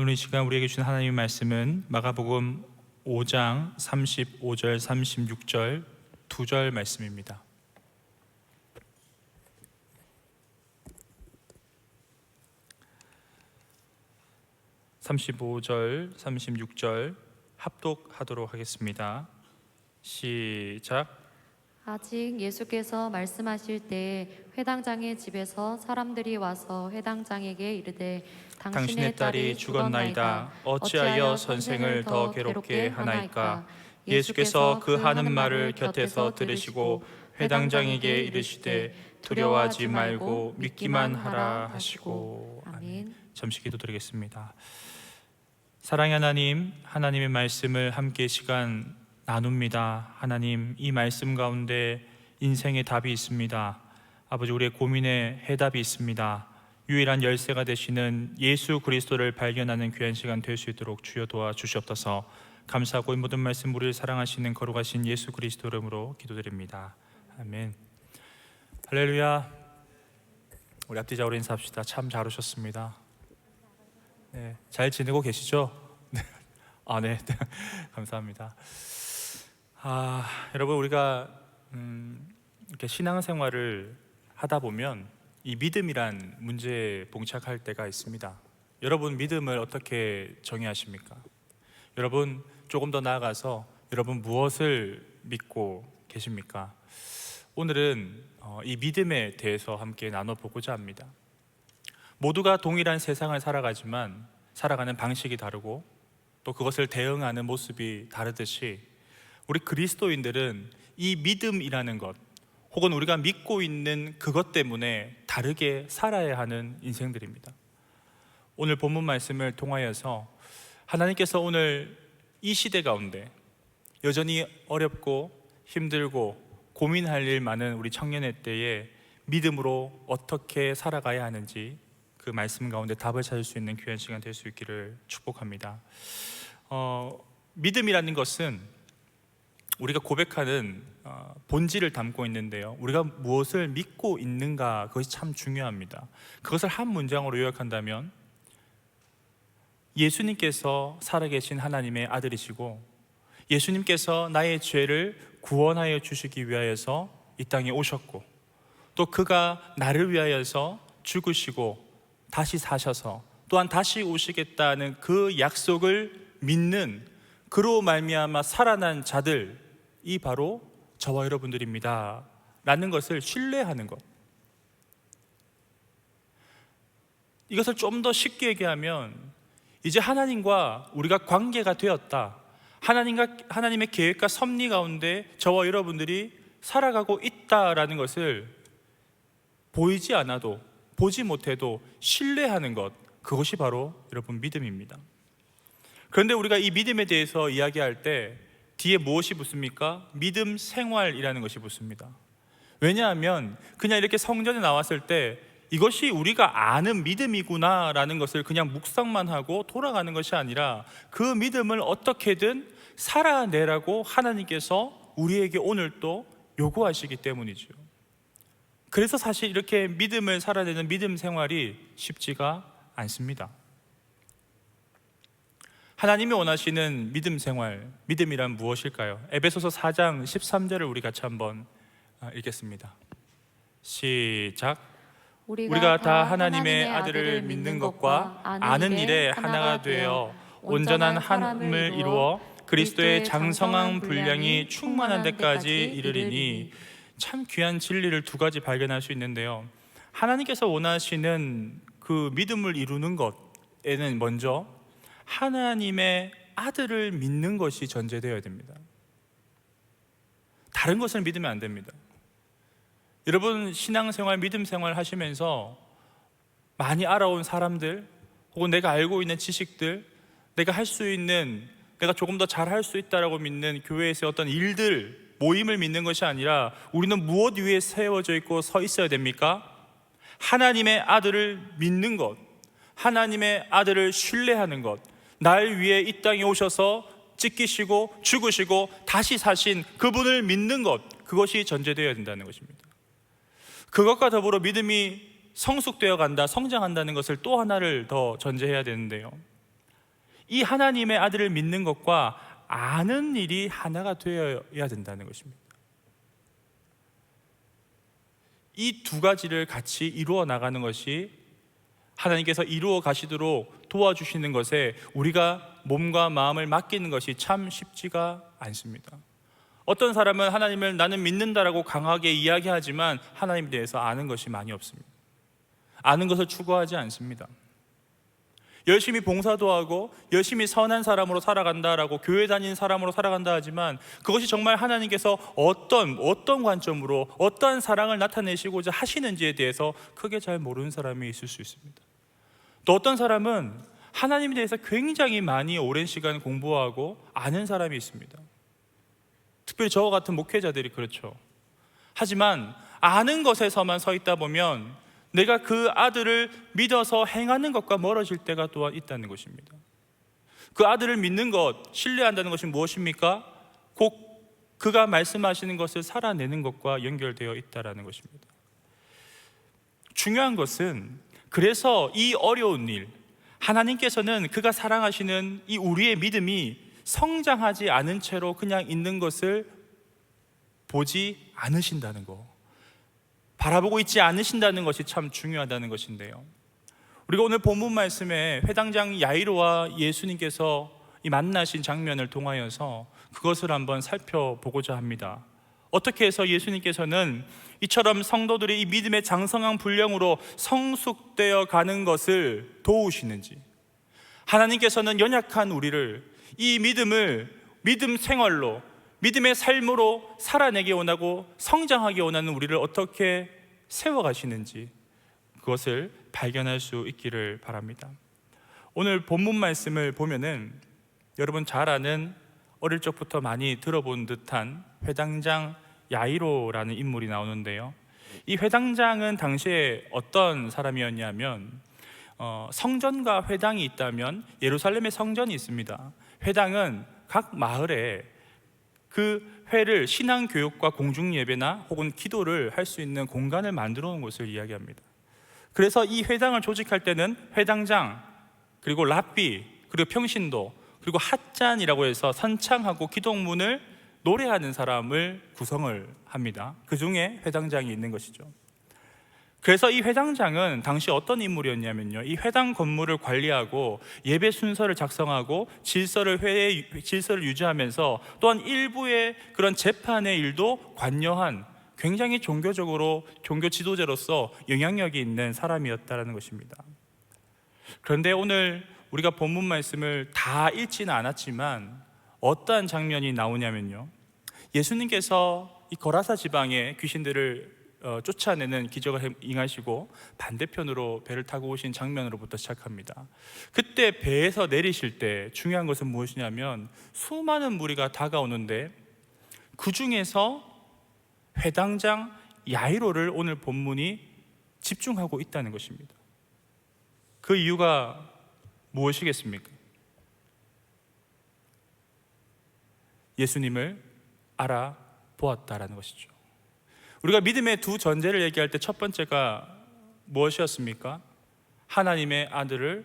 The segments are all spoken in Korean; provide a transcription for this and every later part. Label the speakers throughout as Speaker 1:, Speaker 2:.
Speaker 1: 오늘 이 시간 우리에게 주신 하나님의 말씀은 마가복음 5장 35절 36절 2절 말씀입니다. (35절) (36절) 합독하도록 하겠습니다. 시작.
Speaker 2: 아직 예수께서 말씀하실 때 회당장의 집에서 사람들이 와서 회당장에게 이르되
Speaker 1: 당신의 딸이 죽었나이다. 어찌하여 선생을 더 괴롭게 하나이까? 예수께서 그 하는 말을 곁에서 들으시고 회당장에게 이르시되 두려워하지 말고 믿기만 하라 하시고. 아멘. 잠시 기도드리겠습니다. 사랑의 하나님, 하나님의 말씀을 함께 시간 나눕니다. 하나님, 이 말씀 가운데 인생의 답이 있습니다. 아버지, 우리의 고민에 해답이 있습니다. 유일한 열쇠가 되시는 예수 그리스도를 발견하는 귀한 시간 될 수 있도록 주여 도와주시옵소서. 감사하고 이 모든 말씀 우리를 사랑하시는 거룩하신 예수 그리스도 이름으로 기도드립니다. 아멘. 할렐루야. 우리 앞뒤자로 인사합시다. 참 잘 오셨습니다. 네, 잘 지내고 계시죠? 네. 감사합니다. 여러분, 우리가 이렇게 신앙생활을 하다 보면 이 믿음이란 문제에 봉착할 때가 있습니다. 여러분, 믿음을 어떻게 정의하십니까? 여러분, 조금 더 나아가서 여러분 무엇을 믿고 계십니까? 오늘은 이 믿음에 대해서 함께 나눠보고자 합니다. 모두가 동일한 세상을 살아가지만 살아가는 방식이 다르고 또 그것을 대응하는 모습이 다르듯이 우리 그리스도인들은 이 믿음이라는 것 혹은 우리가 믿고 있는 그것 때문에 다르게 살아야 하는 인생들입니다. 오늘 본문 말씀을 통하여서 하나님께서 오늘 이 시대 가운데 여전히 어렵고 힘들고 고민할 일 많은 우리 청년의 때에 믿음으로 어떻게 살아가야 하는지 그 말씀 가운데 답을 찾을 수 있는 귀한 시간 될 수 있기를 축복합니다. 믿음이라는 것은 우리가 고백하는 본질을 담고 있는데요, 우리가 무엇을 믿고 있는가, 그것이 참 중요합니다. 그것을 한 문장으로 요약한다면 예수님께서 살아계신 하나님의 아들이시고 예수님께서 나의 죄를 구원하여 주시기 위하여서 이 땅에 오셨고 또 그가 나를 위하여서 죽으시고 다시 사셔서 또한 다시 오시겠다는 그 약속을 믿는, 그로 말미암아 살아난 자들이 바로 저와 여러분들입니다 라는 것을 신뢰하는 것. 이것을 좀 더 쉽게 얘기하면 이제 하나님과 우리가 관계가 되었다, 하나님의 계획과 섭리 가운데 저와 여러분들이 살아가고 있다라는 것을 보이지 않아도 보지 못해도 신뢰하는 것, 그것이 바로 여러분 믿음입니다. 그런데 우리가 이 믿음에 대해서 이야기할 때 뒤에 무엇이 붙습니까? 믿음 생활이라는 것이 붙습니다. 왜냐하면 그냥 이렇게 성전에 나왔을 때 이것이 우리가 아는 믿음이구나 라는 것을 그냥 묵상만 하고 돌아가는 것이 아니라 그 믿음을 어떻게든 살아내라고 하나님께서 우리에게 오늘 또 요구하시기 때문이죠. 그래서 사실 이렇게 믿음을 살아내는 믿음 생활이 쉽지가 않습니다. 하나님이 원하시는 믿음 생활, 믿음이란 무엇일까요? 에베소서 4장 13절을 우리 같이 한번 읽겠습니다. 시작. 우리가 다 하나님의 아들을 믿는 것과 아는 일에 하나가 되어 온전한 하나님을 이루어 그리스도의 장성한 분량이 충만한 데까지 이르리니. 참 귀한 진리를 두 가지 발견할 수 있는데요, 하나님께서 원하시는 그 믿음을 이루는 것에는 먼저 하나님의 아들을 믿는 것이 전제되어야 됩니다. 다른 것을 믿으면 안 됩니다. 여러분, 신앙생활, 믿음생활 하시면서 많이 알아온 사람들 혹은 내가 알고 있는 지식들, 내가 할 수 있는, 내가 조금 더 잘할 수 있다라고 믿는 교회에서의 어떤 일들, 모임을 믿는 것이 아니라 우리는 무엇 위에 세워져 있고 서 있어야 됩니까? 하나님의 아들을 믿는 것, 하나님의 아들을 신뢰하는 것, 날 위해 이 땅에 오셔서 찢기시고 죽으시고 다시 사신 그분을 믿는 것, 그것이 전제되어야 된다는 것입니다. 그것과 더불어 믿음이 성숙되어 간다, 성장한다는 것을 또 하나를 더 전제해야 되는데요, 이 하나님의 아들을 믿는 것과 아는 일이 하나가 되어야 된다는 것입니다. 이 두 가지를 같이 이루어 나가는 것이 하나님께서 이루어 가시도록 도와주시는 것에 우리가 몸과 마음을 맡기는 것이 참 쉽지가 않습니다. 어떤 사람은 하나님을 나는 믿는다라고 강하게 이야기하지만 하나님에 대해서 아는 것이 많이 없습니다. 아는 것을 추구하지 않습니다. 열심히 봉사도 하고 열심히 선한 사람으로 살아간다라고 교회 다니는 사람으로 살아간다 하지만 그것이 정말 하나님께서 어떤 관점으로 어떠한 사랑을 나타내시고자 하시는지에 대해서 크게 잘 모르는 사람이 있을 수 있습니다. 또 어떤 사람은 하나님에 대해서 굉장히 많이 오랜 시간 공부하고 아는 사람이 있습니다. 특별히 저와 같은 목회자들이 그렇죠. 하지만 아는 것에서만 서 있다 보면 내가 그 아들을 믿어서 행하는 것과 멀어질 때가 또한 있다는 것입니다. 그 아들을 믿는 것, 신뢰한다는 것이 무엇입니까? 곧 그가 말씀하시는 것을 살아내는 것과 연결되어 있다는 것입니다. 중요한 것은 그래서 이 어려운 일, 하나님께서는 그가 사랑하시는 이 우리의 믿음이 성장하지 않은 채로 그냥 있는 것을 보지 않으신다는 것, 바라보고 있지 않으신다는 것이 참 중요하다는 것인데요. 우리가 오늘 본문 말씀에 회당장 야이로와 예수님께서 이 만나신 장면을 통하여서 그것을 한번 살펴보고자 합니다. 어떻게 해서 예수님께서는 이처럼 성도들이 이 믿음의 장성한 분량으로 성숙되어 가는 것을 도우시는지, 하나님께서는 연약한 우리를 이 믿음 생활로, 믿음의 삶으로 살아내기 원하고 성장하기 원하는 우리를 어떻게 세워가시는지 그것을 발견할 수 있기를 바랍니다. 오늘 본문 말씀을 보면은 여러분 잘 아는 어릴 적부터 많이 들어본 듯한 회당장 야이로라는 인물이 나오는데요. 이 회당장은 당시에 어떤 사람이었냐면 성전과 회당이 있다면 예루살렘에 성전이 있습니다. 회당은 각 마을에 그 회를 신앙교육과 공중예배나 혹은 기도를 할 수 있는 공간을 만들어 놓은 것을 이야기합니다. 그래서 이 회당을 조직할 때는 회당장, 그리고 랍비, 그리고 평신도, 그리고 핫잔이라고 해서 선창하고 기도문을 노래하는 사람을 구성을 합니다. 그 중에 회당장이 있는 것이죠. 그래서 이 회당장은 당시 어떤 인물이었냐면요, 이 회당 건물을 관리하고 예배 순서를 작성하고 회의 질서를 유지하면서 또한 일부의 그런 재판의 일도 관여한 굉장히 종교 지도자로서 영향력이 있는 사람이었다는 것입니다. 그런데 오늘 우리가 본문 말씀을 다 읽지는 않았지만 어떠한 장면이 나오냐면요, 예수님께서 이 거라사 지방의 귀신들을 쫓아내는 기적을 행하시고 반대편으로 배를 타고 오신 장면으로부터 시작합니다. 그때 배에서 내리실 때 중요한 것은 무엇이냐면 수많은 무리가 다가오는데 그 중에서 회당장 야이로를 오늘 본문이 집중하고 있다는 것입니다. 그 이유가 무엇이겠습니까? 예수님을 알아보았다라는 것이죠. 우리가 믿음의 두 전제를 얘기할 때 첫 번째가 무엇이었습니까? 하나님의 아들을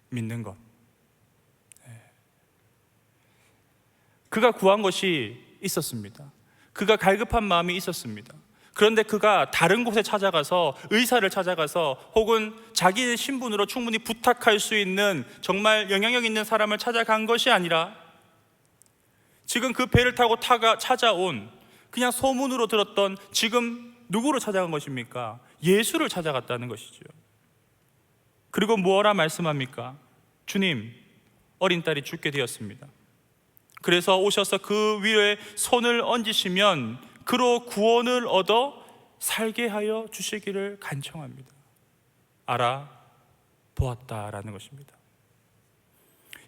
Speaker 1: 믿는 것. 그가 구한 것이 있었습니다. 그가 갈급한 마음이 있었습니다. 그런데 그가 다른 곳에 찾아가서 의사를 찾아가서 혹은 자기의 신분으로 충분히 부탁할 수 있는 정말 영향력 있는 사람을 찾아간 것이 아니라 지금 그 배를 타고 찾아온 그냥 소문으로 들었던 지금 누구를 찾아간 것입니까? 예수를 찾아갔다는 것이죠. 그리고 무엇라 말씀합니까? 주님, 어린 딸이 죽게 되었습니다. 그래서 오셔서 그 위에 손을 얹으시면 그로 구원을 얻어 살게 하여 주시기를 간청합니다. 알아보았다라는 것입니다.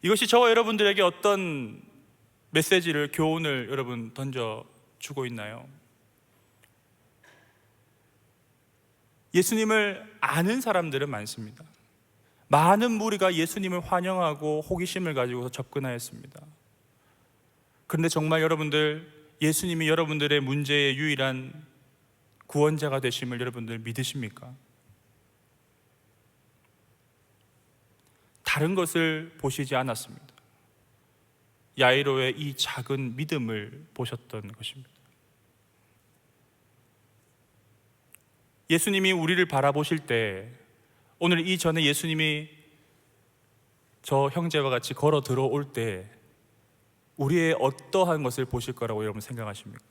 Speaker 1: 이것이 저와 여러분들에게 어떤 메시지를, 교훈을 여러분 던져주고 있나요? 예수님을 아는 사람들은 많습니다. 많은 무리가 예수님을 환영하고 호기심을 가지고 접근하였습니다. 그런데 정말 여러분들, 예수님이 여러분들의 문제의 유일한 구원자가 되심을 여러분들 믿으십니까? 다른 것을 보시지 않았습니다. 야이로의 이 작은 믿음을 보셨던 것입니다. 예수님이 우리를 바라보실 때, 오늘 이전에 예수님이 저 형제와 같이 걸어 들어올 때 우리의 어떠한 것을 보실 거라고 여러분 생각하십니까?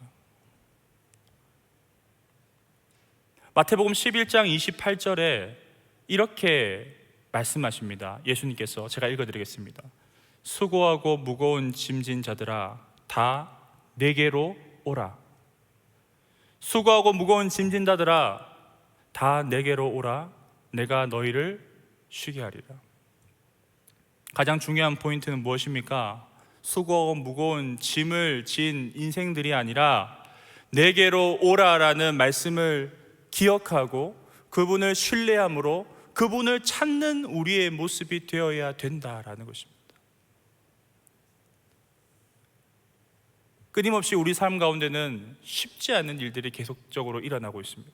Speaker 1: 마태복음 11장 28절에 이렇게 말씀하십니다. 예수님께서, 제가 읽어드리겠습니다. 수고하고 무거운 짐진 자들아 다 내게로 오라. 수고하고 무거운 짐진 자들아 다 내게로 오라. 내가 너희를 쉬게 하리라. 가장 중요한 포인트는 무엇입니까? 수고하고 무거운 짐을 진 인생들이 아니라 내게로 오라라는 말씀을 기억하고 그분을 신뢰함으로 그분을 찾는 우리의 모습이 되어야 된다라는 것입니다. 끊임없이 우리 삶 가운데는 쉽지 않은 일들이 계속적으로 일어나고 있습니다.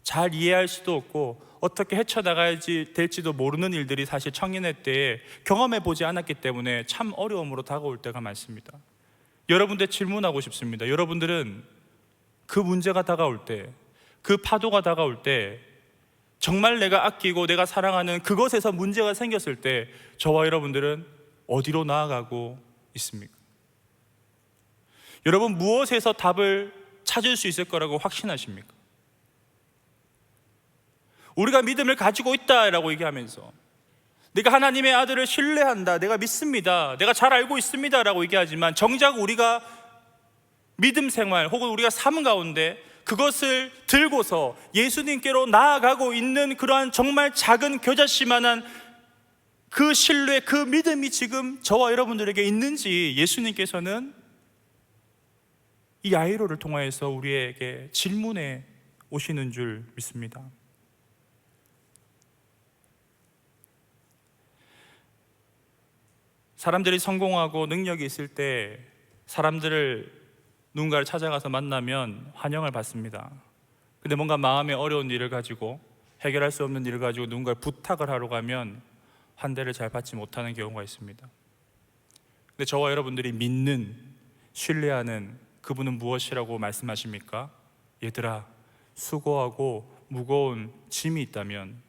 Speaker 1: 잘 이해할 수도 없고 어떻게 헤쳐나가야지 될지도 모르는 일들이 사실 청년의 때에 경험해 보지 않았기 때문에 참 어려움으로 다가올 때가 많습니다. 여러분들 질문하고 싶습니다. 여러분들은 그 문제가 다가올 때, 그 파도가 다가올 때, 정말 내가 아끼고 내가 사랑하는 그것에서 문제가 생겼을 때 저와 여러분들은 어디로 나아가고 있습니까? 여러분 무엇에서 답을 찾을 수 있을 거라고 확신하십니까? 우리가 믿음을 가지고 있다라고 얘기하면서 내가 하나님의 아들을 신뢰한다, 내가 믿습니다, 내가 잘 알고 있습니다 라고 얘기하지만 정작 우리가 믿음 생활 혹은 우리가 삶 가운데 그것을 들고서 예수님께로 나아가고 있는 그러한 정말 작은 겨자씨만한 그 신뢰, 그 믿음이 지금 저와 여러분들에게 있는지 예수님께서는 이 야이로를 통하여서 우리에게 질문해 오시는 줄 믿습니다. 사람들이 성공하고 능력이 있을 때 누군가를 찾아가서 만나면 환영을 받습니다. 근데 뭔가 마음에 어려운 일을 가지고 해결할 수 없는 일을 가지고 누군가를 부탁을 하러 가면 환대를 잘 받지 못하는 경우가 있습니다. 근데 저와 여러분들이 믿는, 신뢰하는 그분은 무엇이라고 말씀하십니까? 얘들아, 수고하고 무거운 짐이 있다면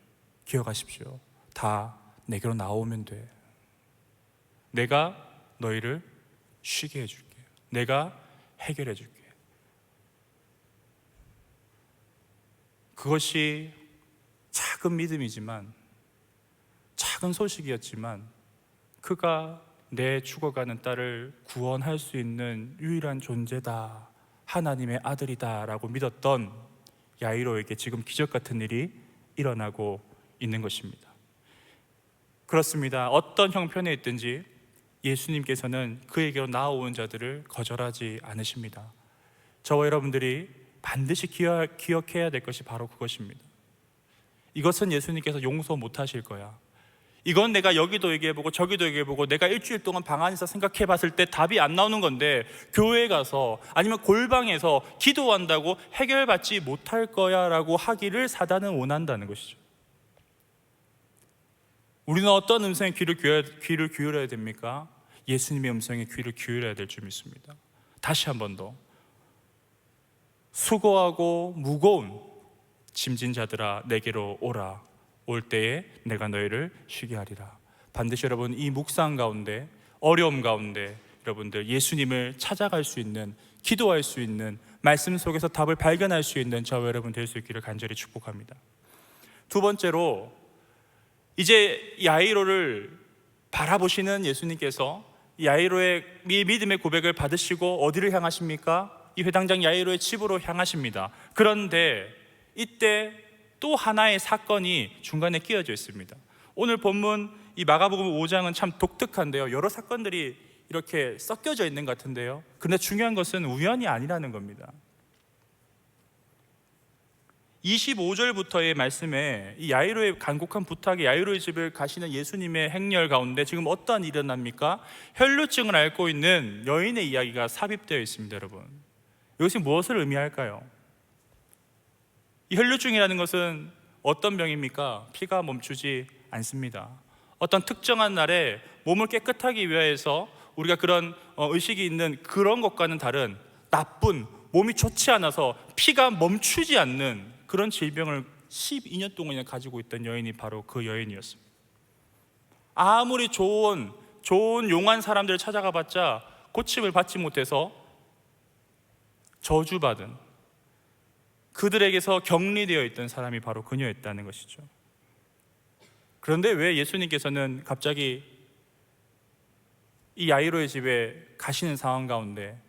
Speaker 1: 기억하십시오. 다 내게로 나오면 돼. 내가 너희를 쉬게 해줄게. 내가 해결해 줄게. 그것이 작은 믿음이지만, 작은 소식이었지만 그가 내 죽어가는 딸을 구원할 수 있는 유일한 존재다, 하나님의 아들이다 라고 믿었던 야이로에게 지금 기적 같은 일이 일어나고 있는 것입니다. 그렇습니다. 어떤 형편에 있든지 예수님께서는 그에게로 나아온 자들을 거절하지 않으십니다. 저와 여러분들이 반드시 기억해야 될 것이 바로 그것입니다. 이것은 예수님께서 용서 못하실 거야. 이건 내가 여기도 얘기해보고 저기도 얘기해보고 내가 일주일 동안 방 안에서 생각해봤을 때 답이 안 나오는 건데 교회에 가서 아니면 골방에서 기도한다고 해결받지 못할 거야 라고 하기를 사단은 원한다는 것이죠. 우리는 어떤 음성에 귀를 기울여야 됩니까? 예수님의 음성에 귀를 기울여야 될 줄 믿습니다. 다시 한 번 더, 수고하고 무거운 짐진 자들아 내게로 오라. 올 때에 내가 너희를 쉬게 하리라. 반드시 여러분 이 묵상 가운데, 어려움 가운데 여러분들 예수님을 찾아갈 수 있는, 기도할 수 있는, 말씀 속에서 답을 발견할 수 있는 저와 여러분 될 수 있기를 간절히 축복합니다. 두 번째로, 이제 야이로를 바라보시는 예수님께서 야이로의 이 믿음의 고백을 받으시고 어디를 향하십니까? 이 회당장 야이로의 집으로 향하십니다. 그런데 이때 또 하나의 사건이 중간에 끼어져 있습니다. 오늘 본문 이 마가복음 5장은 참 독특한데요, 여러 사건들이 이렇게 섞여져 있는 것 같은데요, 그런데 중요한 것은 우연이 아니라는 겁니다. 25절부터의 말씀에 이 야이로의 간곡한 부탁에 야이로의 집을 가시는 예수님의 행렬 가운데 지금 어떠한 일이 일어납니까? 혈루증을 앓고 있는 여인의 이야기가 삽입되어 있습니다. 여러분, 이것이 무엇을 의미할까요? 이 혈루증이라는 것은 어떤 병입니까? 피가 멈추지 않습니다. 어떤 특정한 날에 몸을 깨끗하기 위해서 우리가 그런 의식이 있는 그런 것과는 다른 나쁜, 몸이 좋지 않아서 피가 멈추지 않는 그런 질병을 12년 동안이나 가지고 있던 여인이 바로 그 여인이었습니다. 아무리 좋은 용한 사람들을 찾아가 봤자 고침을 받지 못해서 저주받은, 그들에게서 격리되어 있던 사람이 바로 그녀였다는 것이죠. 그런데 왜 예수님께서는 갑자기 이 야이로의 집에 가시는 상황 가운데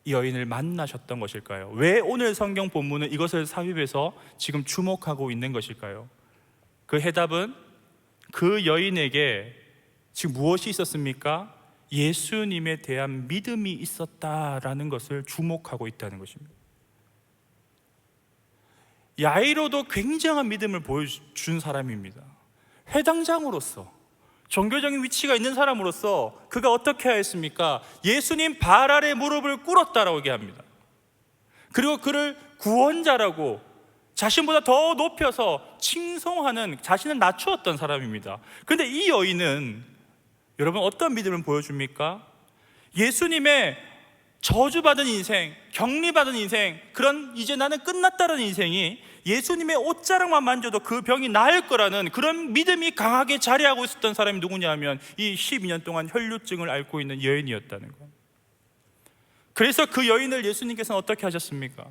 Speaker 1: 이 여인을 만나셨던 것일까요? 왜 오늘 성경 본문은 이것을 삽입해서 지금 주목하고 있는 것일까요? 그 해답은 그 여인에게 지금 무엇이 있었습니까? 예수님에 대한 믿음이 있었다라는 것을 주목하고 있다는 것입니다. 야이로도 굉장한 믿음을 보여준 사람입니다. 회당장으로서, 종교적인 위치가 있는 사람으로서 그가 어떻게 하였습니까? 예수님 발 아래 무릎을 꿇었다라고 얘기합니다. 그리고 그를 구원자라고 자신보다 더 높여서 칭송하는, 자신을 낮추었던 사람입니다. 그런데 이 여인은 여러분 어떤 믿음을 보여줍니까? 예수님의 저주받은 인생, 격리받은 인생, 그런 이제 나는 끝났다는 인생이 예수님의 옷자락만 만져도 그 병이 나을 거라는 그런 믿음이 강하게 자리하고 있었던 사람이 누구냐 하면 이 12년 동안 혈루증을 앓고 있는 여인이었다는 것. 그래서 그 여인을 예수님께서는 어떻게 하셨습니까?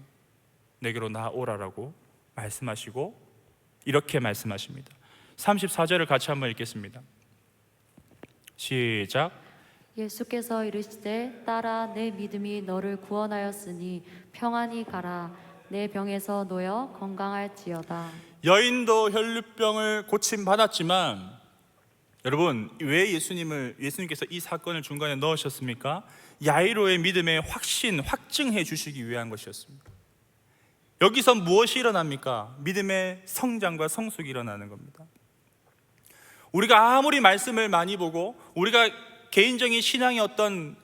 Speaker 1: 내게로 나오라라고 말씀하시고 이렇게 말씀하십니다. 34절을 같이 한번 읽겠습니다. 시작.
Speaker 2: 예수께서 이르시되 딸아 내 믿음이 너를 구원하였으니 평안히 가라 내 병에서 놓여 건강할지어다.
Speaker 1: 여인도 혈루병을 고침받았지만 여러분 왜 예수님께서 이 사건을 중간에 넣으셨습니까? 야이로의 믿음의 확증해 주시기 위한 것이었습니다. 여기서 무엇이 일어납니까? 믿음의 성장과 성숙이 일어나는 겁니다. 우리가 아무리 말씀을 많이 보고 우리가 개인적인 신앙의 어떤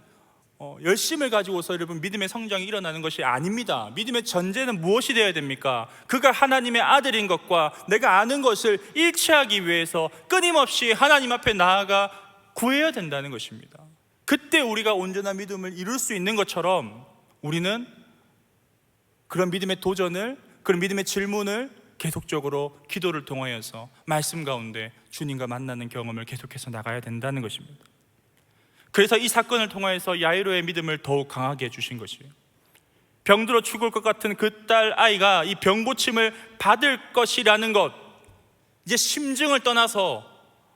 Speaker 1: 열심을 가지고서 여러분 믿음의 성장이 일어나는 것이 아닙니다. 믿음의 전제는 무엇이 되어야 됩니까? 그가 하나님의 아들인 것과 내가 아는 것을 일치하기 위해서 끊임없이 하나님 앞에 나아가 구해야 된다는 것입니다. 그때 우리가 온전한 믿음을 이룰 수 있는 것처럼 우리는 그런 믿음의 도전을, 그런 믿음의 질문을 계속적으로 기도를 통하여서 말씀 가운데 주님과 만나는 경험을 계속해서 나가야 된다는 것입니다. 그래서 이 사건을 통하여서 야이로의 믿음을 더욱 강하게 해주신 것이에요. 병들어 죽을 것 같은 그 딸 아이가 이 병고침을 받을 것이라는 것, 이제 심증을 떠나서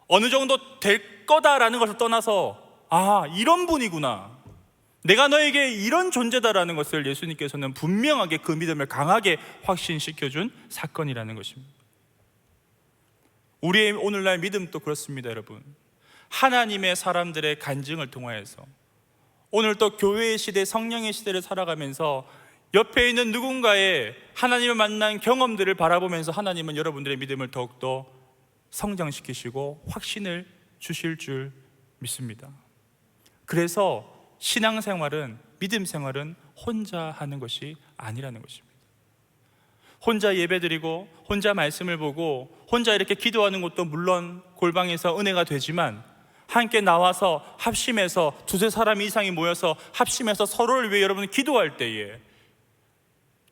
Speaker 1: 어느 정도 될 거다라는 것을 떠나서 아, 이런 분이구나, 내가 너에게 이런 존재다라는 것을 예수님께서는 분명하게 그 믿음을 강하게 확신시켜준 사건이라는 것입니다. 우리의 오늘날 믿음도 그렇습니다. 여러분, 하나님의 사람들의 간증을 통하여서 오늘 또 교회의 시대, 성령의 시대를 살아가면서 옆에 있는 누군가의 하나님을 만난 경험들을 바라보면서 하나님은 여러분들의 믿음을 더욱더 성장시키시고 확신을 주실 줄 믿습니다. 그래서 신앙생활은, 믿음 생활은 혼자 하는 것이 아니라는 것입니다. 혼자 예배드리고 혼자 말씀을 보고 혼자 이렇게 기도하는 것도 물론 골방에서 은혜가 되지만 함께 나와서 합심해서 두세 사람 이상이 모여서 합심해서 서로를 위해 여러분이 기도할 때에,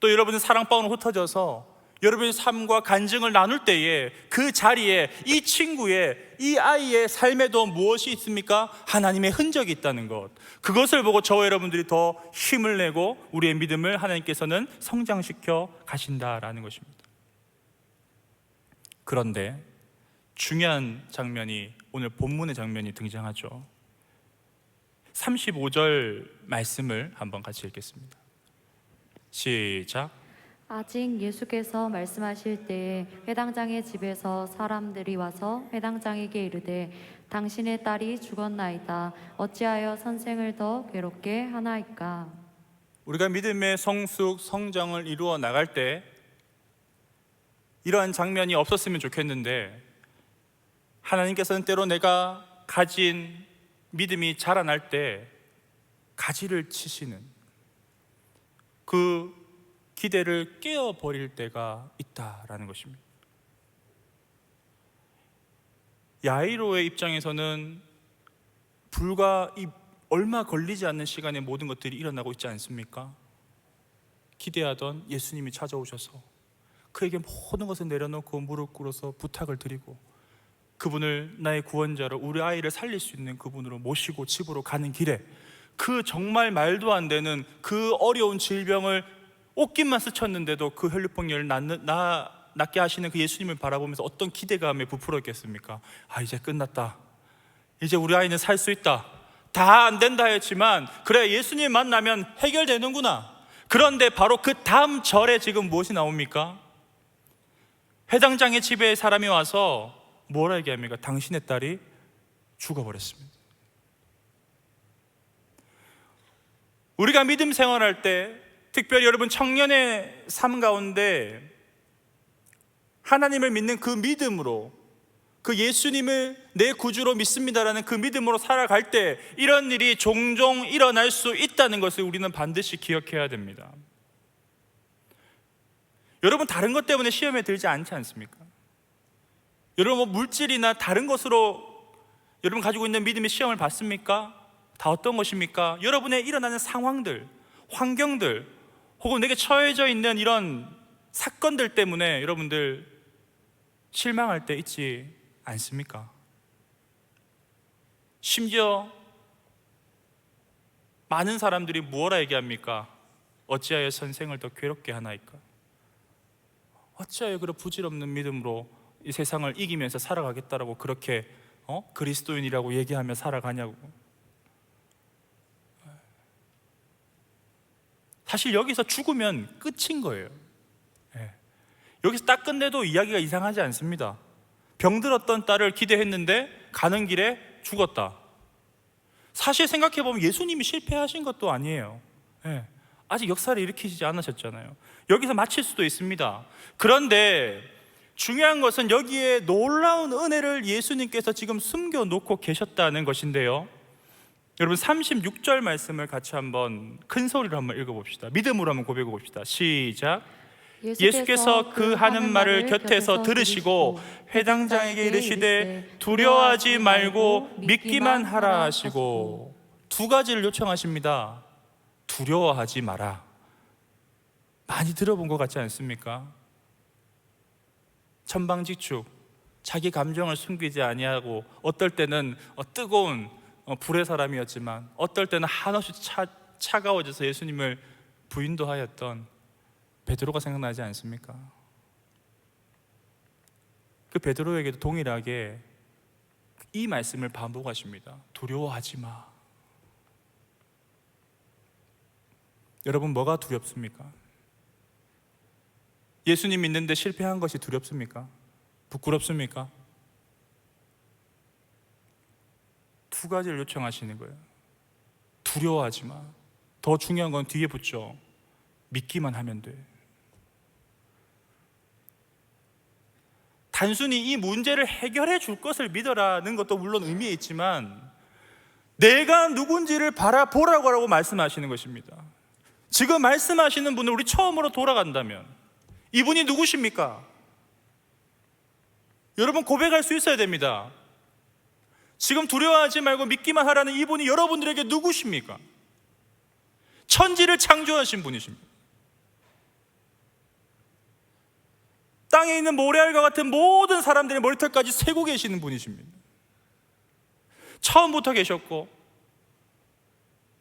Speaker 1: 또 여러분의 사랑방울로 흩어져서 여러분의 삶과 간증을 나눌 때에 그 자리에 이 친구의, 이 아이의 삶에도 무엇이 있습니까? 하나님의 흔적이 있다는 것. 그것을 보고 저와 여러분들이 더 힘을 내고 우리의 믿음을 하나님께서는 성장시켜 가신다라는 것입니다. 그런데 중요한 장면이, 오늘 본문의 장면이 등장하죠. 35절 말씀을 한번 같이 읽겠습니다. 시작.
Speaker 2: 아직 예수께서 말씀하실 때에 회당장의 집에서 사람들이 와서 회당장에게 이르되 당신의 딸이 죽었나이다. 어찌하여 선생을 더 괴롭게 하나이까?
Speaker 1: 우리가 믿음의 성숙, 성장을 이루어 나갈 때 이러한 장면이 없었으면 좋겠는데, 하나님께서는 때로 내가 가진 믿음이 자라날 때 가지를 치시는, 그 기대를 깨어버릴 때가 있다라는 것입니다. 야이로의 입장에서는 불과 얼마 걸리지 않는 시간에 모든 것들이 일어나고 있지 않습니까? 기대하던 예수님이 찾아오셔서 그에게 모든 것을 내려놓고 무릎 꿇어서 부탁을 드리고 그분을 나의 구원자로, 우리 아이를 살릴 수 있는 그분으로 모시고 집으로 가는 길에 그 정말 말도 안 되는 그 어려운 질병을 옷깃만 스쳤는데도 그 혈류병을 낫게 하시는 그 예수님을 바라보면서 어떤 기대감에 부풀었겠습니까? 아, 이제 끝났다. 이제 우리 아이는 살 수 있다. 다 안 된다 했지만 그래, 예수님 만나면 해결되는구나. 그런데 바로 그 다음 절에 지금 무엇이 나옵니까? 회당장의 집에 사람이 와서 뭐라 얘기합니까? 당신의 딸이 죽어버렸습니다. 우리가 믿음 생활할 때, 특별히 여러분 청년의 삶 가운데 하나님을 믿는 그 믿음으로, 그 예수님을 내 구주로 믿습니다라는 그 믿음으로 살아갈 때 이런 일이 종종 일어날 수 있다는 것을 우리는 반드시 기억해야 됩니다. 여러분, 다른 것 때문에 시험에 들지 않지 않습니까? 여러분, 물질이나 다른 것으로 여러분 가지고 있는 믿음의 시험을 받습니까? 다 어떤 것입니까? 여러분의 일어나는 상황들, 환경들, 혹은 내게 처해져 있는 이런 사건들 때문에 여러분들 실망할 때 있지 않습니까? 심지어 많은 사람들이 무엇라 얘기합니까? 어찌하여 선생을 더 괴롭게 하나이까? 어찌하여 그런 부질없는 믿음으로 이 세상을 이기면서 살아가겠다라고 그렇게 그리스도인이라고 얘기하며 살아가냐고. 사실 여기서 죽으면 끝인 거예요. 여기서 딱 끝내도 이야기가 이상하지 않습니다. 병들었던 딸을 기대했는데 가는 길에 죽었다. 사실 생각해보면 예수님이 실패하신 것도 아니에요. 아직 역사를 일으키지 않으셨잖아요. 여기서 마칠 수도 있습니다. 그런데 중요한 것은 여기에 놀라운 은혜를 예수님께서 지금 숨겨놓고 계셨다는 것인데요, 여러분 36절 말씀을 같이 한번 큰 소리로 한번 읽어봅시다. 믿음으로 한번 고백해 봅시다. 시작. 예수께서 그 하는 말을 곁에서 들으시고 회당장에게 이르시되 두려워하지 말고 믿기만 하라 하시고, 두 가지를 요청하십니다. 두려워하지 마라. 많이 들어본 것 같지 않습니까? 천방지축, 자기 감정을 숨기지 아니하고 어떨 때는 뜨거운 불의 사람이었지만 어떨 때는 한없이 차가워져서 예수님을 부인도 하였던 베드로가 생각나지 않습니까? 그 베드로에게도 동일하게 이 말씀을 반복하십니다. 두려워하지 마. 여러분, 뭐가 두렵습니까? 예수님 믿는데 실패한 것이 두렵습니까? 부끄럽습니까? 두 가지를 요청하시는 거예요. 두려워하지 마. 더 중요한 건 뒤에 붙죠. 믿기만 하면 돼. 단순히 이 문제를 해결해 줄 것을 믿어라는 것도 물론 의미에 있지만 내가 누군지를 바라보라고 하라고 말씀하시는 것입니다. 지금 말씀하시는 분을 우리 처음으로 돌아간다면 이분이 누구십니까? 여러분, 고백할 수 있어야 됩니다. 지금 두려워하지 말고 믿기만 하라는 이분이 여러분들에게 누구십니까? 천지를 창조하신 분이십니다. 땅에 있는 모래알과 같은 모든 사람들의 머리털까지 세고 계시는 분이십니다. 처음부터 계셨고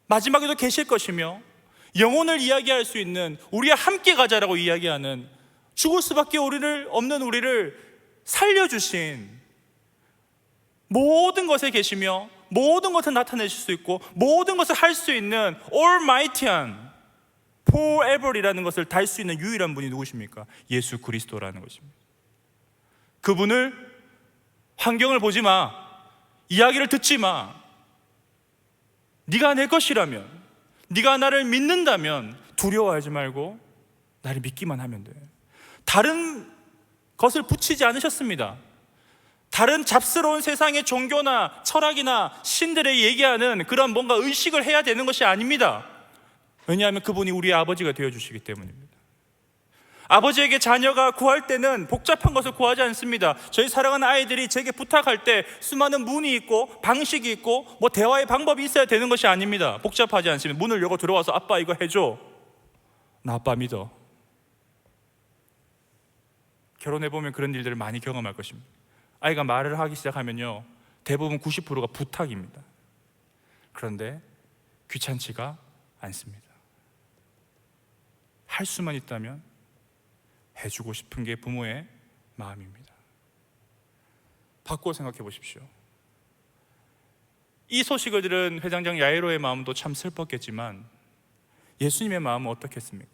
Speaker 1: 마지막에도 계실 것이며 영혼을 이야기할 수 있는, 우리와 함께 가자라고 이야기하는, 죽을 수밖에 없는 우리를 살려주신, 모든 것에 계시며 모든 것을 나타내실 수 있고 모든 것을 할 수 있는 Almighty한, Forever이라는 것을 달 수 있는 유일한 분이 누구십니까? 예수 그리스도라는 것입니다. 그분을 환경을 보지 마, 이야기를 듣지 마. 네가 내 것이라면, 네가 나를 믿는다면 두려워하지 말고 나를 믿기만 하면 돼. 다른 것을 붙이지 않으셨습니다. 다른 잡스러운 세상의 종교나 철학이나 신들의 얘기하는 그런 뭔가 의식을 해야 되는 것이 아닙니다. 왜냐하면 그분이 우리의 아버지가 되어주시기 때문입니다. 아버지에게 자녀가 구할 때는 복잡한 것을 구하지 않습니다. 저희 사랑하는 아이들이 제게 부탁할 때 수많은 문이 있고 방식이 있고 뭐 대화의 방법이 있어야 되는 것이 아닙니다. 복잡하지 않습니다. 문을 열고 들어와서 아빠 이거 해줘. 나 아빠 믿어. 결혼해보면 그런 일들을 많이 경험할 것입니다. 아이가 말을 하기 시작하면요, 대부분 90%가 부탁입니다. 그런데 귀찮지가 않습니다. 할 수만 있다면 해주고 싶은 게 부모의 마음입니다. 바꾸어 생각해 보십시오. 이 소식을 들은 회장장 야이로의 마음도 참 슬펐겠지만 예수님의 마음은 어떻겠습니까?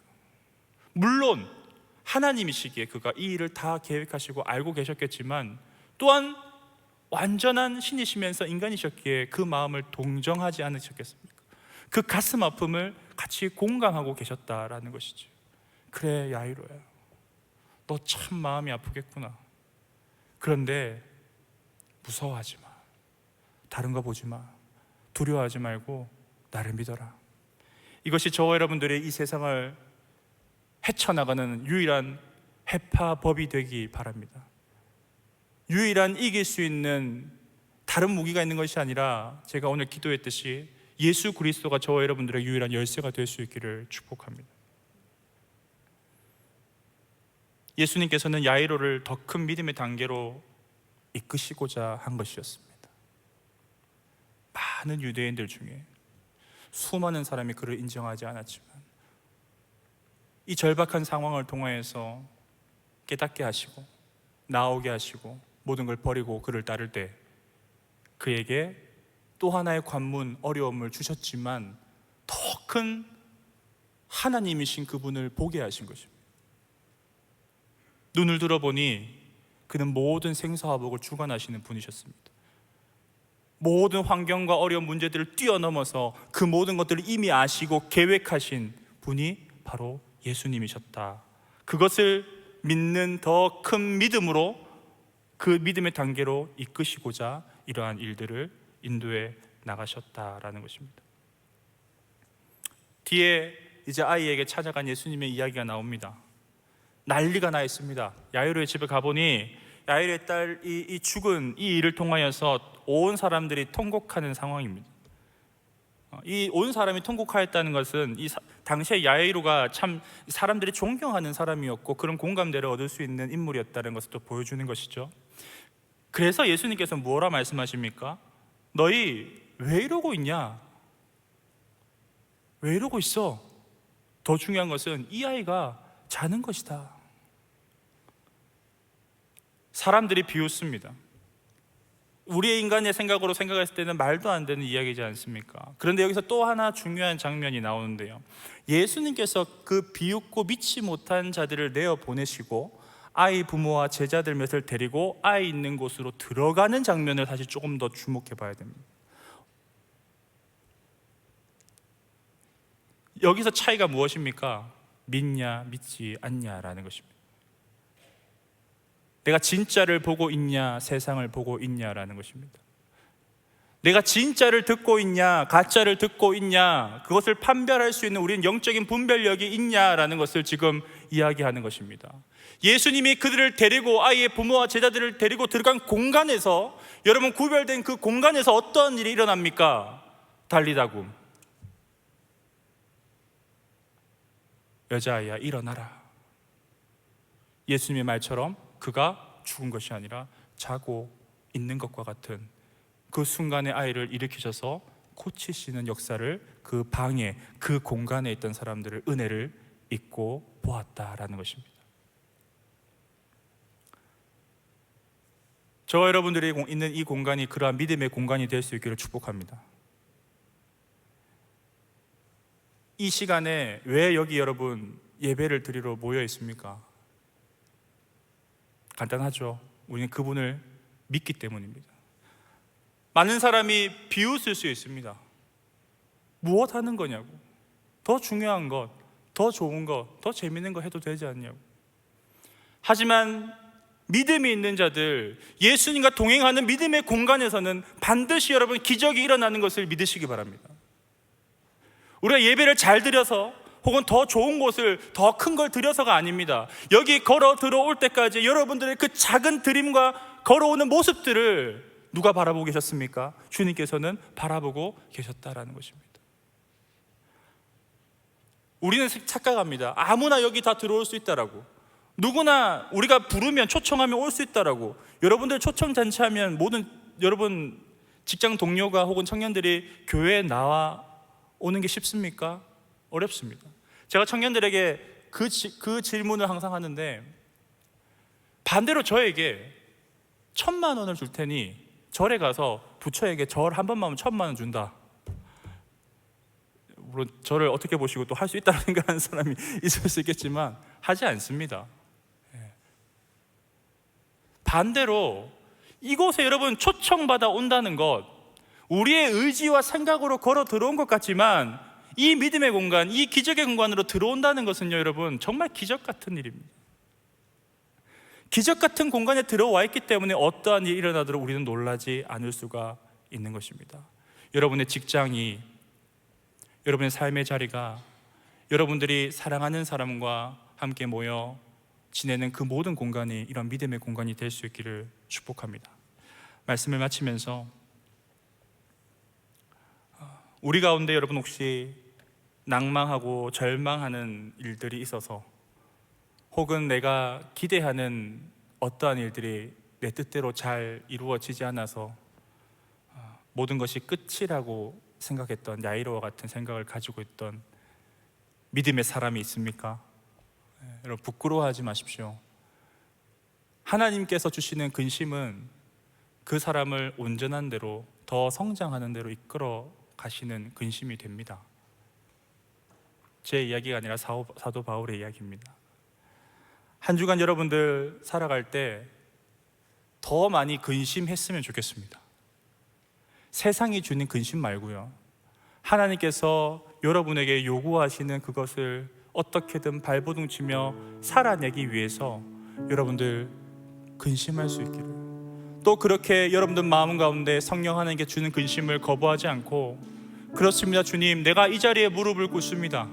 Speaker 1: 물론 하나님이시기에 그가 이 일을 다 계획하시고 알고 계셨겠지만 또한 완전한 신이시면서 인간이셨기에 그 마음을 동정하지 않으셨겠습니까? 그 가슴 아픔을 같이 공감하고 계셨다라는 것이죠. 그래 야이로야, 너 참 마음이 아프겠구나. 그런데 무서워하지 마. 다른 거 보지 마. 두려워하지 말고 나를 믿어라. 이것이 저와 여러분들의 이 세상을 헤쳐나가는 유일한 해파법이 되기 바랍니다. 유일한 이길 수 있는 다른 무기가 있는 것이 아니라 제가 오늘 기도했듯이 예수 그리스도가 저와 여러분들의 유일한 열쇠가 될 수 있기를 축복합니다. 예수님께서는 야이로를 더 큰 믿음의 단계로 이끄시고자 한 것이었습니다. 많은 유대인들 중에 수많은 사람이 그를 인정하지 않았지만 이 절박한 상황을 통하여서 깨닫게 하시고 나오게 하시고 모든 걸 버리고 그를 따를 때 그에게 또 하나의 관문, 어려움을 주셨지만 더 큰 하나님이신 그분을 보게 하신 것입니다. 눈을 들어보니 그는 모든 생사화복을 주관하시는 분이셨습니다. 모든 환경과 어려운 문제들을 뛰어넘어서 그 모든 것들을 이미 아시고 계획하신 분이 바로 예수님이셨다. 그것을 믿는 더 큰 믿음으로 그 믿음의 단계로 이끄시고자 이러한 일들을 인도해 나가셨다라는 것입니다. 뒤에 이제 아이에게 찾아간 예수님의 이야기가 나옵니다. 난리가 나 있습니다. 야이로의 집에 가보니 야이로의 딸이 죽은 이 일을 통하여서 온 사람들이 통곡하는 상황입니다. 이 온 사람이 통곡하였다는 것은 당시에 야이로가 참 사람들이 존경하는 사람이었고 그런 공감대를 얻을 수 있는 인물이었다는 것을 또 보여주는 것이죠. 그래서 예수님께서 뭐라 말씀하십니까? 너희 왜 이러고 있냐? 왜 이러고 있어? 더 중요한 것은 이 아이가 자는 것이다. 사람들이 비웃습니다. 우리의 인간의 생각으로 생각했을 때는 말도 안 되는 이야기지 않습니까? 그런데 여기서 또 하나 중요한 장면이 나오는데요, 예수님께서 그 비웃고 믿지 못한 자들을 내어 보내시고 아이 부모와 제자들 몇을 데리고 아이 있는 곳으로 들어가는 장면을 사실 조금 더 주목해 봐야 됩니다. 여기서 차이가 무엇입니까? 믿냐 믿지 않냐라는 것입니다. 내가 진짜를 보고 있냐 세상을 보고 있냐라는 것입니다. 내가 진짜를 듣고 있냐 가짜를 듣고 있냐, 그것을 판별할 수 있는 우리는 영적인 분별력이 있냐라는 것을 지금 이야기하는 것입니다. 예수님이 그들을 데리고 아이의 부모와 제자들을 데리고 들어간 공간에서, 여러분 구별된 그 공간에서 어떤 일이 일어납니까? 달리다굼. 여자아이야 일어나라. 예수님의 말처럼 그가 죽은 것이 아니라 자고 있는 것과 같은 그 순간에 아이를 일으키셔서 고치시는 역사를 그 방에, 그 공간에 있던 사람들을 은혜를 잊고 보았다라는 것입니다. 저와 여러분들이 있는 이 공간이 그러한 믿음의 공간이 될 수 있기를 축복합니다. 이 시간에 왜 여기 여러분 예배를 드리러 모여 있습니까? 간단하죠. 우리는 그분을 믿기 때문입니다. 많은 사람이 비웃을 수 있습니다. 무엇 하는 거냐고, 더 중요한 것, 더 좋은 것, 더 재밌는 거 해도 되지 않냐고. 하지만 믿음이 있는 자들, 예수님과 동행하는 믿음의 공간에서는 반드시 여러분 기적이 일어나는 것을 믿으시기 바랍니다. 우리가 예배를 잘 드려서 혹은 더 좋은 곳을, 더 큰 걸 드려서가 아닙니다. 여기 걸어 들어올 때까지 여러분들의 그 작은 드림과 걸어오는 모습들을 누가 바라보고 계셨습니까? 주님께서는 바라보고 계셨다라는 것입니다. 우리는 착각합니다. 아무나 여기 다 들어올 수 있다라고, 누구나 우리가 부르면, 초청하면 올 수 있다라고. 여러분들 초청 잔치하면 모든 여러분 직장 동료가 혹은 청년들이 교회에 나와 오는 게 쉽습니까? 어렵습니다. 제가 청년들에게 그 질문을 항상 하는데, 반대로 저에게 1,000만 원을 줄 테니 절에 가서 부처에게 절 한 번만 하면 1,000만 원 준다. 물론 저를 어떻게 보시고 또 할 수 있다고 생각하는 사람이 있을 수 있겠지만 하지 않습니다. 반대로 이곳에 여러분 초청받아 온다는 것, 우리의 의지와 생각으로 걸어 들어온 것 같지만 이 믿음의 공간, 이 기적의 공간으로 들어온다는 것은요, 여러분 정말 기적 같은 일입니다. 기적 같은 공간에 들어와 있기 때문에 어떠한 일이 일어나도록 우리는 놀라지 않을 수가 있는 것입니다. 여러분의 직장이, 여러분의 삶의 자리가, 여러분들이 사랑하는 사람과 함께 모여 지내는 그 모든 공간이 이런 믿음의 공간이 될 수 있기를 축복합니다. 말씀을 마치면서 우리 가운데 여러분 혹시 낭망하고 절망하는 일들이 있어서, 혹은 내가 기대하는 어떠한 일들이 내 뜻대로 잘 이루어지지 않아서 모든 것이 끝이라고 생각했던, 야이로와 같은 생각을 가지고 있던 믿음의 사람이 있습니까? 여러분 부끄러워하지 마십시오. 하나님께서 주시는 근심은 그 사람을 온전한 대로, 더 성장하는 대로 이끌어 가시는 근심이 됩니다. 제 이야기가 아니라 사도 바울의 이야기입니다. 한 주간 여러분들 살아갈 때 더 많이 근심했으면 좋겠습니다. 세상이 주는 근심 말고요, 하나님께서 여러분에게 요구하시는 그것을 어떻게든 발버둥치며 살아내기 위해서 여러분들 근심할 수 있기를, 또 그렇게 여러분들 마음 가운데 성령 하나님께 주는 근심을 거부하지 않고, 그렇습니다 주님, 내가 이 자리에 무릎을 꿇습니다.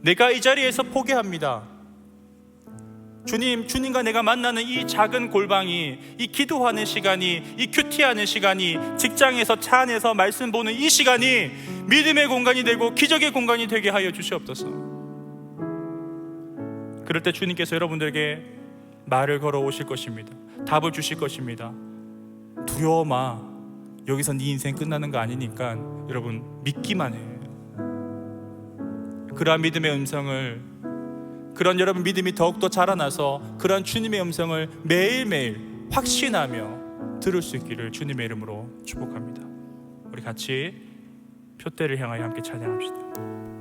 Speaker 1: 내가 이 자리에서 포기합니다. 주님, 주님과 내가 만나는 이 작은 골방이, 이 기도하는 시간이, 이 큐티하는 시간이, 직장에서 차 안에서 말씀 보는 이 시간이 믿음의 공간이 되고 기적의 공간이 되게 하여 주시옵소서. 그럴 때 주님께서 여러분들에게 말을 걸어 오실 것입니다. 답을 주실 것입니다. 두려워 마. 여기서 네 인생 끝나는 거 아니니까 여러분 믿기만 해. 그러한 믿음의 음성을, 그런 여러분 믿음이 더욱더 자라나서 그런 주님의 음성을 매일매일 확신하며 들을 수 있기를 주님의 이름으로 축복합니다. 우리 같이 표대를 향하여 함께 찬양합시다.